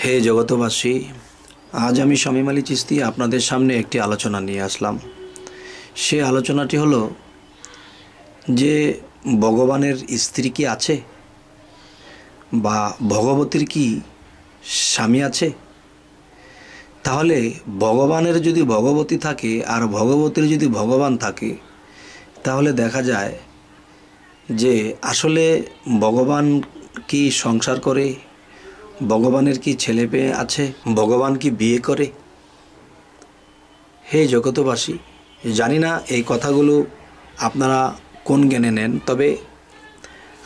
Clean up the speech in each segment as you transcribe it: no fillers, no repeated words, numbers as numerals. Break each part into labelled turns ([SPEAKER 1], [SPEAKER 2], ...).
[SPEAKER 1] হে জগতবাসী, আজ আমি শামীম আলী চিশতি আপনাদের সামনে একটি আলোচনা নিয়ে আসলাম। সে আলোচনাটি হলো যে ভগবানের স্ত্রী কি আছে, বা ভগবতীর কি স্বামী আছে? তাহলে ভগবানের যদি ভগবতী থাকে আর ভগবতীর যদি ভগবান থাকে, তাহলে দেখা যায় যে আসলে ভগবান কি সংসার করে, ভগবানের কি ছেলে মেয়ে আছে, ভগবান কি বিয়ে করে? হে জগতবাসী, জানি না এই কথাগুলো আপনারা কোন জ্ঞানে নেন, তবে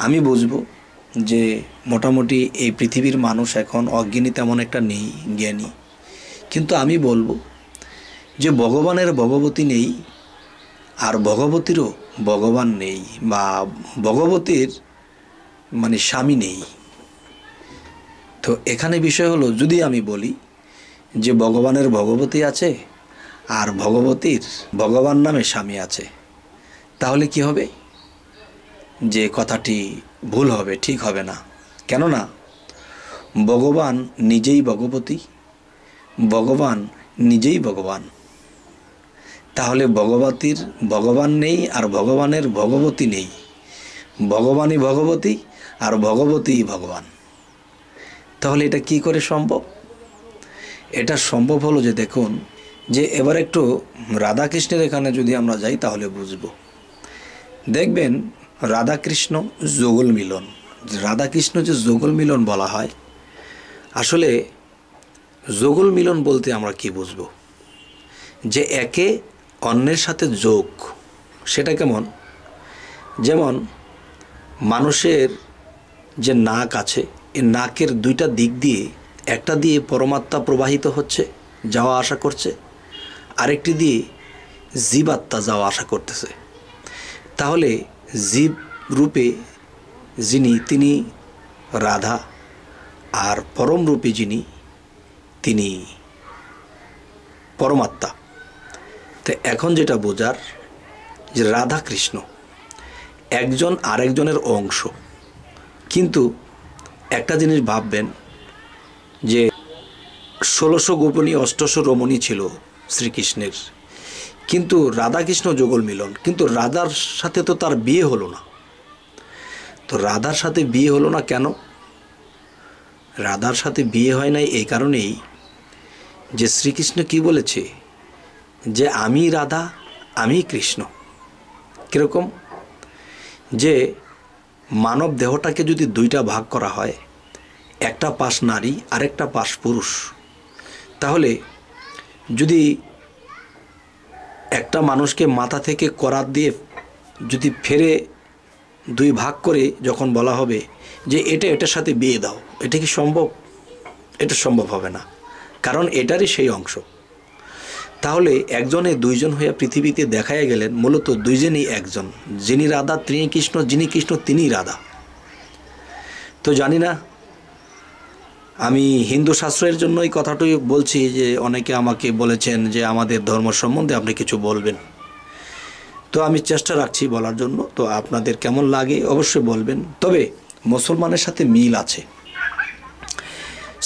[SPEAKER 1] আমি বুঝবো যে মোটামুটি এই পৃথিবীর মানুষ এখন অজ্ঞানী তেমন একটা নেই, জ্ঞানী। কিন্তু আমি বলবো যে ভগবানের ভগবতী নেই আর ভগবতীরও ভগবান নেই, বা ভগবতীর স্বামী নেই। তো এখানে বিষয় হলো, যদি আমি বলি যে ভগবানের ভগবতী আছে আর ভগবতীর ভগবান নামে স্বামী আছে, তাহলে কি হবে? যে কথাটি ভুল হবে, ঠিক হবে না। কেননা ভগবান নিজেই ভগবতী, ভগবান নিজেই ভগবান। তাহলে ভগবতীর ভগবান নেই আর ভগবানের ভগবতী নেই, ভগবানই ভগবতী আর ভগবতীই ভগবান। তাহলে এটা কি করে সম্ভব? এটা সম্ভব হলো যে, দেখুন যে এবার একটু রাধাকৃষ্ণের এখানে যদি আমরা যাই তাহলে বুঝব। দেখবেন রাধাকৃষ্ণ যুগল মিলন, রাধাকৃষ্ণ যে যুগল মিলন বলা হয়, আসলে যুগল মিলন বলতে আমরা কি বুঝব? যে একে অন্যের সাথে যোগ। সেটা কেমন? যেমন মানুষের যে নাক আছে, এই নাকের দুইটা দিক দিয়ে একটা দিয়ে পরমাত্মা প্রবাহিত হচ্ছে, যাওয়া আসা করছে, আরেকটি দিয়ে জীবাত্মা যাওয়া আসা করতেছে। তাহলে জীব রূপে যিনি, তিনি রাধা, আর পরম রূপে যিনি, তিনি পরমাত্মা। তো এখন যেটা বোঝার, যে রাধা কৃষ্ণ একজন আরেকজনের অংশ। কিন্তু একটা জিনিস ভাববেন, যে 1600 গোপনী 800 রমণী ছিল শ্রীকৃষ্ণের, কিন্তু রাধাকৃষ্ণ যুগল মিলন। কিন্তু রাধার সাথে তো তার বিয়ে হলো না। তো রাধার সাথে বিয়ে হলো না কেন? রাধার সাথে বিয়ে হয় নাই এই কারণেই যে শ্রীকৃষ্ণ কি বলেছে, যে আমি রাধা, আমি কৃষ্ণ। কীরকম? যে মানব দেহটাকে যদি দুইটা ভাগ করা হয়, একটা পাশ নারী আরেকটা পাশ পুরুষ, তাহলে যদি একটা মানুষকে মাথা থেকে করাত দিয়ে যদি ফেরে দুই ভাগ করে যখন বলা হবে যে এটার সাথে বিয়ে দাও, এটা কি সম্ভব? এটা সম্ভব হবে না, কারণ এটারই সেই অংশ। তাহলে একজনে দুইজন হইয়া পৃথিবীতে দেখাইয়া গেলেন, মূলত দুইজনই একজন। যিনি রাধা তিনি কৃষ্ণ, যিনি কৃষ্ণ তিনিই রাধা। তো জানি না, আমি হিন্দু শাস্ত্রের জন্য এই কথাটি বলছি, যে অনেকে আমাকে বলেছেন যে আমাদের ধর্ম সম্বন্ধে আপনি কিছু বলবেন। তো আমি চেষ্টা রাখছি বলার জন্য। তো আপনাদের কেমন লাগে অবশ্যই বলবেন। তবে মুসলমানের সাথে মিল আছে,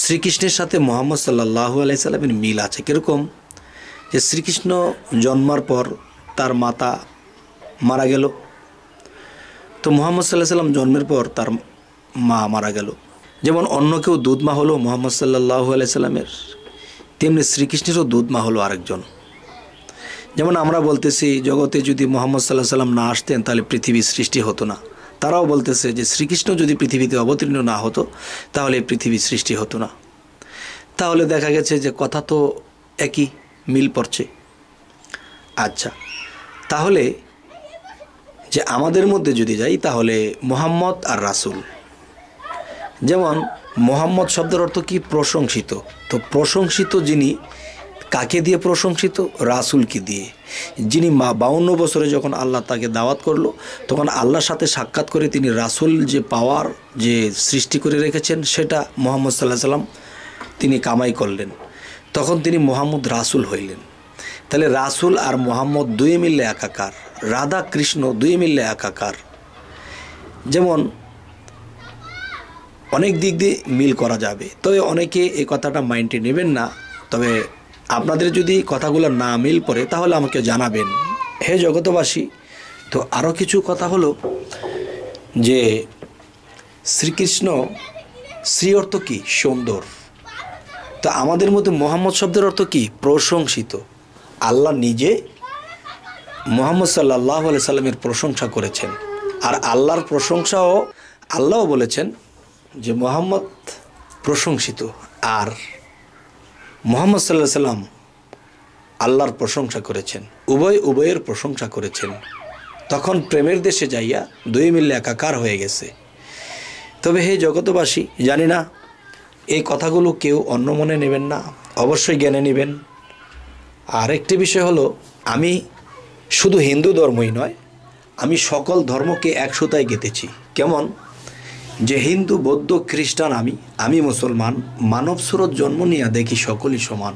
[SPEAKER 1] শ্রীকৃষ্ণের সাথে মুহাম্মদ সাল্লাল্লাহু আলাইহি সাল্লামের মিল আছে। কীরকম? যে শ্রীকৃষ্ণ জন্মার পর তার মাতা মারা গেল, তো মুহাম্মদ সাল্লাল্লাহু আলাইহি সাল্লাম জন্মের পর তার মা মারা গেল। যেমন অন্য কেউ দুধ মা হলো মুহাম্মদ সাল্লাল্লাহু আলাইহি সাল্লামের, তেমনি শ্রীকৃষ্ণেরও দুধ মা হলো আরেকজন। যেমন আমরা বলতেছি জগতে যদি মুহাম্মদ সাল্লাল্লাহু আলাইহি সাল্লাম না আসতেন তাহলে পৃথিবীর সৃষ্টি হতো না। তারাও বলতেছে যে শ্রীকৃষ্ণ যদি পৃথিবীতে অবতীর্ণ না হতো তাহলে পৃথিবীর সৃষ্টি হতো না। তাহলে দেখা গেছে যে কথা তো একই, মিল পড়ছে। আচ্ছা, তাহলে যে আমাদের মধ্যে যদি যাই, তাহলে মুহাম্মদ আর রাসূল। যেমন মুহাম্মদ শব্দের অর্থ কি? প্রশংসিত। তো প্রশংসিত যিনি, কাকে দিয়ে প্রশংসিত? রাসূলকে দিয়ে। যিনি 52 বছরে যখন আল্লাহ তাকে দাওয়াত করলো, তখন আল্লাহর সাথে সাক্ষাৎ করে তিনি রাসূল যে পাওয়ার যে সৃষ্টি করে রেখেছেন, সেটা মুহাম্মদ সাল্লাল্লাহু আলাইহি সাল্লাম তিনি কামাই করলেন। তখন তিনি মুহাম্মদ রাসূল হইলেন। তাহলে রাসূল আর মুহাম্মদ দুই মিললে একাকার, রাধা কৃষ্ণ দুই মিললে একাকার। যেমন অনেক দিক দিয়ে মিল করা যাবে। তবে অনেকে এই কথাটা মাইন্ডে নেবেন না। তবে আপনাদের যদি কথাগুলো না মিল পড়ে তাহলে আমাকে জানাবেন। হে জগতবাসী, তো আরও কিছু কথা হলো যে শ্রীকৃষ্ণ, শ্রী অর্থ কী? সুন্দর। তা আমাদের মধ্যে মোহাম্মদ শব্দের অর্থ কী? প্রশংসিত। আল্লাহ নিজে মুহাম্মদ সাল্লাল্লাহু আলাইহি সাল্লামের প্রশংসা করেছেন। আর আল্লাহর প্রশংসাও আল্লাহও বলেছেন যে মুহাম্মদ প্রশংসিত, আর মুহাম্মদ সাল্লাল্লাহু আলাইহি সাল্লাম আল্লাহর প্রশংসা করেছেন, উভয়ের প্রশংসা করেছেন। তখন প্রেমের দেশে যাইয়া দুই মিলে একাকার হয়ে গেছে। তবে হে জগতবাসী, জানি না এই কথাগুলো কেউ অন্য মনে নেবেন না, অবশ্যই জ্ঞানে নেবেন। আর একটি বিষয় হলো, আমি শুধু হিন্দু ধর্মই নয়, আমি সকল ধর্মকে এক সুতায় গেঁথেছি। কেমন? যে হিন্দু, বৌদ্ধ, খ্রিস্টান আমি মুসলমান, মানব স্রোত জন্ম নিয়ে দেখি সকলই সমান।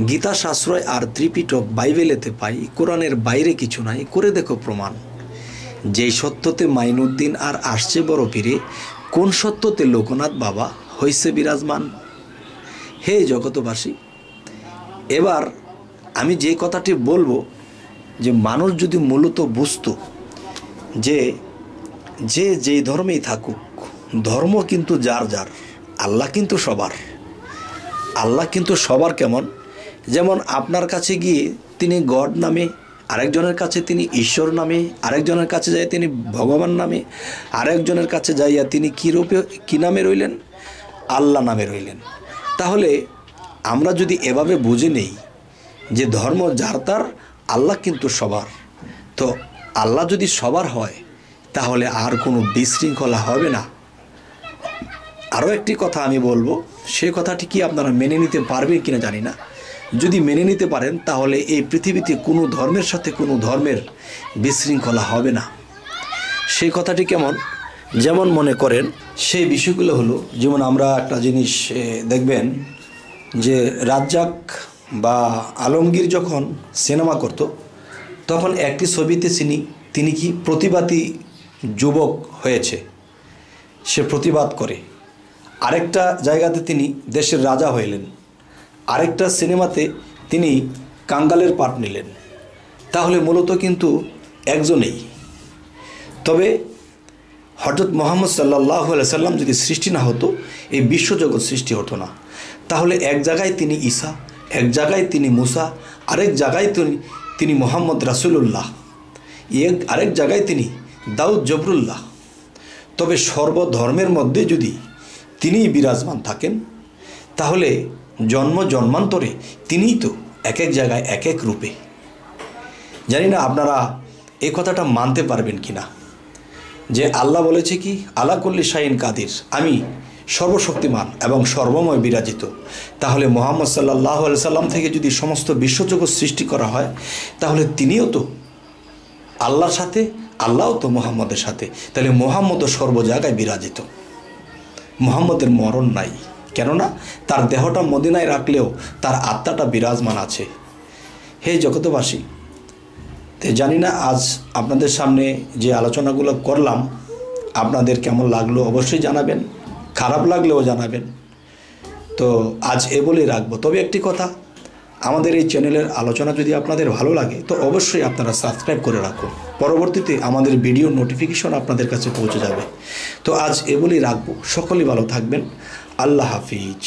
[SPEAKER 1] গীতা শাস্ত্রয় আর ত্রিপিটক বাইবেলেতে পাই, কোরআনের বাইরে কিছু নাই, করে দেখো প্রমাণ। যেই সত্যতে মাইনুদ্দিন আর আসছে বড় পীরে, কোন সত্যতে লোকনাথ বাবা হইছে বিরাজমান। হে জগতবাসী, এবার আমি যে কথাটি বলবো, যে মানুষ যদি মূলত বুঝতো যে যেই ধর্মেই থাকুক, ধর্ম কিন্তু যার যার, আল্লাহ কিন্তু সবার। আল্লাহ কিন্তু সবার। কেমন? যেমন আপনার কাছে গিয়ে তিনি গড নামে, আরেকজনের কাছে তিনি ঈশ্বর নামে, আরেকজনের কাছে যাই তিনি ভগবান নামে, আরেকজনের কাছে যাইয়া তিনি কী নামে রইলেন? আল্লাহ নামে রইলেন। তাহলে আমরা যদি এভাবে বুঝে নেই যে ধর্ম যার তার, আল্লাহ কিন্তু সবার, তো আল্লাহ যদি সবার হয় তাহলে আর কোনো বিশৃঙ্খলা হবে না। আরও একটি কথা আমি বলবো, সেই কথাটি কি আপনারা মেনে নিতে পারবেন কিনা জানি না। যদি মেনে নিতে পারেন তাহলে এই পৃথিবীতে কোনো ধর্মের সাথে কোনো ধর্মের বিশৃঙ্খলা হবে না। সেই কথাটি কেমন? যেমন মনে করেন, সেই বিষয়গুলো হলো, যেমন আমরা একটা জিনিস দেখবেন যে রাজ্জাক বা আলমগীর যখন সিনেমা করত, তখন একটি ছবিতে তিনি কি প্রতিবাদী যুবক হয়েছে, সে প্রতিবাদ করে। আরেকটা জায়গাতে তিনি দেশের রাজা হইলেন, আরেকটা সিনেমাতে তিনি কাঙ্গালের পাঠ নিলেন। তাহলে মূলত কিন্তু একজনেই। তবে হযরত মুহাম্মদ সাল্লাল্লাহু আলাইহি সাল্লাম যদি সৃষ্টি না হতো, এই বিশ্বজগৎ সৃষ্টি হতো না। তাহলে এক জায়গায় তিনি ঈসা, এক জায়গায় তিনি মুসা, আরেক জায়গায় তিনি মুহাম্মদ রাসূলুল্লাহ, আরেক জায়গায় তিনি দাউদ জবরুল্লাহ। তবে সর্বধর্মের মধ্যে যদি তিনিই বিরাজমান থাকেন, তাহলে জন্মান্তরে তিনিই তো এক এক জায়গায় এক এক রূপে। জানি না আপনারা এই কথাটা মানতে পারবেন কি না, যে আল্লাহ বলেছে কি, আলা কুল্লি শাইইন কাদির, আমি সর্বশক্তিমান এবং সর্বময় বিরাজিত। তাহলে মুহাম্মদ সাল্লাল্লাহু আলাইহি সাল্লাম থেকে যদি সমস্ত বিশ্বজগৎ সৃষ্টি করা হয়, তাহলে তিনিও তো আল্লাহর সাথে, আল্লাহও তো মুহাম্মদের সাথে। তাহলে মুহাম্মদও সর্ব জায়গায় বিরাজিত। মুহাম্মদের মরণ নাই, কেননা তার দেহটা মদিনায় রাখলেও তার আত্মাটা বিরাজমান আছে। হে জগতবাসী, জানি না আজ আপনাদের সামনে যে আলোচনাগুলো করলাম আপনাদের কেমন লাগলো অবশ্যই জানাবেন, খারাপ লাগলেও জানাবেন। তো আজ এ বলেই রাখবো। তবে একটি কথা, আমাদের এই চ্যানেলের আলোচনা যদি আপনাদের ভালো লাগে তো অবশ্যই আপনারা সাবস্ক্রাইব করে রাখুন, পরবর্তীতে আমাদের ভিডিও নোটিফিকেশন আপনাদের কাছে পৌঁছে যাবে। তো আজ এ বলেই রাখবো। সকলেই ভালো থাকবেন। আল্লাহ হাফিজ।